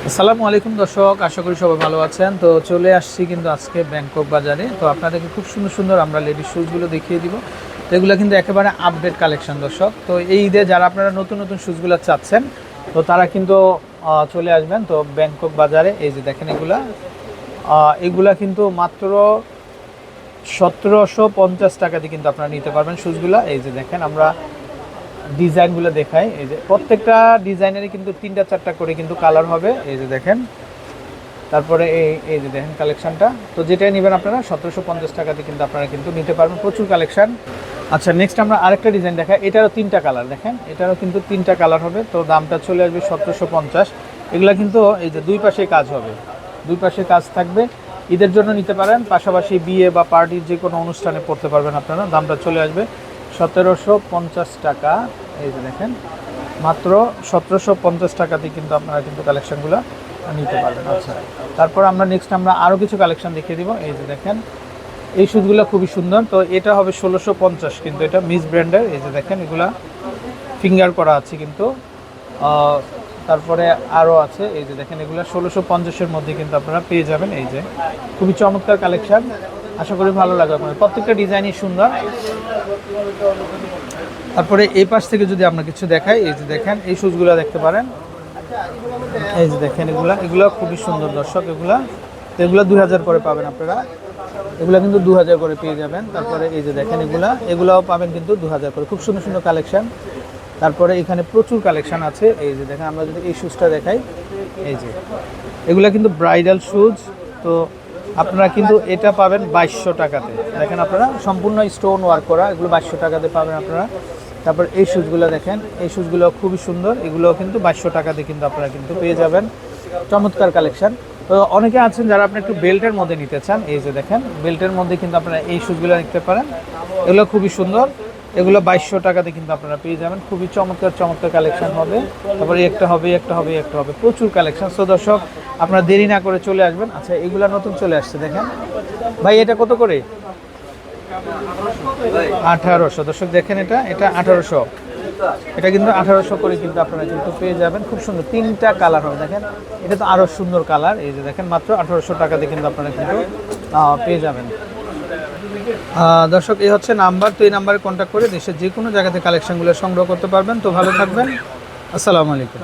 আসসালামু আলাইকুম দর্শক, আশা করি সবাই ভালো আছেন। তো চলে আসছি কিন্তু আজকে ব্যাংকক বাজারে। তো আপনাদেরকে খুব সুন্দর সুন্দর আমরা লেডিস শুজগুলো দেখিয়ে দিব। তো এগুলো কিন্তু একেবারে আপডেট কালেকশন দর্শক। তো এই ঈদে যারা আপনারা নতুন নতুন শুজগুলো চাচ্ছেন, তো তারা কিন্তু চলে আসবেন তো ব্যাংকক বাজারে। এই যে দেখেন এগুলা কিন্তু মাত্র 1750 টাকা দিয়ে কিন্তু আপনারা নিতে পারবেন শুজগুলা। এই যে দেখেন আমরা ডিজাইনগুলো দেখাই। এই যে প্রত্যেকটা ডিজাইনেরই কিন্তু 3টা 4টা করে কিন্তু কালার হবে। এই যে দেখেন, তারপরে এই যে দেখেন কালেকশনটা। তো যেটাই নেবেন আপনারা 1750 টাকাতে কিন্তু আপনারা কিন্তু নিতে পারবেন, প্রচুর কালেকশন। আচ্ছা, নেক্সট আমরা আরেকটা ডিজাইন দেখাই। এটারও 3টা কালার, দেখেন এটারও কিন্তু 3টা কালার হবে। তো দামটা চলে আসবে 1750। এগুলা কিন্তু এই যে দুই পাশে কাজ হবে, দুই পাশে কাজ থাকবে। ঈদের জন্য নিতে পারেন, পাশাপাশি বিয়ে বা পার্টির যে কোনো অনুষ্ঠানে পড়তে পারবেন আপনারা। দামটা চলে আসবে 1750 টাকা। এই যে দেখেন মাত্র 1750 টাকাতে কিন্তু আপনারা কিন্তু কালেকশনগুলো নিতে পারবেন। আচ্ছা, তারপর আমরা নেক্সট আরও কিছু কালেকশন দেখিয়ে দিব। এই যে দেখেন এই শুজগুলো খুবই সুন্দর। তো এটা হবে 1650, কিন্তু এটা মিস ব্র্যান্ডের। এই যে দেখেন এগুলা ফিঙ্গার করা আছে কিন্তু। তারপরে আরও আছে, এই যে দেখেন এগুলো 1650-এর মধ্যে কিন্তু আপনারা পেয়ে যাবেন। এই যে খুবই চমৎকার কালেকশন, আশা করি ভালো লাগবে আপনার। প্রত্যেকটা ডিজাইনই সুন্দর। তারপরে এই পাশ থেকে যদি আমরা কিছু দেখাই, এই যে দেখেন এই শুজগুলো দেখতে পারেন। এই যে দেখেন এগুলো খুবই সুন্দর দর্শক। এগুলো 2000 করে পাবেন আপনারা। এগুলো কিন্তু 2000 করে পেয়ে যাবেন। তারপরে এই যে দেখেন এগুলাও পাবেন কিন্তু 2000 করে। খুব সুন্দর সুন্দর কালেকশন। তারপরে এখানে প্রচুর কালেকশন আছে। এই যে দেখেন আমরা যদি এই শুজটা দেখাই, এই যে এগুলা কিন্তু ব্রাইডাল শুজ। তো আপনারা কিন্তু এটা পাবেন 2200 টাকাতে। দেখেন আপনারা সম্পূর্ণ স্টোন ওয়ার্ক করা, এগুলো 2200 টাকাতে পাবেন আপনারা। তারপর এই শুজগুলো দেখেন, এই শুজগুলো খুবই সুন্দর। এগুলোও কিন্তু 2200 টাকাতে কিন্তু আপনারা কিন্তু পেয়ে যাবেন। চমৎকার কালেকশন। তো অনেকে আছেন যারা আপনি একটু বেল্টের মধ্যে নিতে চান। এই যে দেখেন বেল্টের মধ্যে কিন্তু আপনারা এই শুজগুলো নিতে পারেন। এগুলো খুবই সুন্দর। এগুলো 2200 টাকাতে কিন্তু আপনারা পেয়ে যাবেন। খুবই চমৎকার চমৎকার কালেকশন হবে। তারপরে একটা হবে, প্রচুর কালেকশন। সো দর্শক, আপনারা দেরি না করে চলে আসবেন। আচ্ছা, এগুলা নতুন চলে আসছে দেখেন ভাই, এটা কত করে? 1800। দর্শক দেখেন এটা 1800। এটা কিন্তু 1800 করে কিন্তু আপনারা কিন্তু পেয়ে যাবেন। খুব সুন্দর 3টা কালার হবে, দেখেন এটা তো আরও সুন্দর কালার। এই যে দেখেন মাত্র 1800 টাকাতে কিন্তু আপনারা কিন্তু পেয়ে যাবেন। দর্শক, এই হচ্ছে নাম্বার। তো এই নাম্বারে কন্ট্যাক্ট করে দেশের যে কোনো জায়গাতে কালেকশনগুলো সংগ্রহ করতে পারবেন। তো ভালো থাকবেন, আসসালামু আলাইকুম।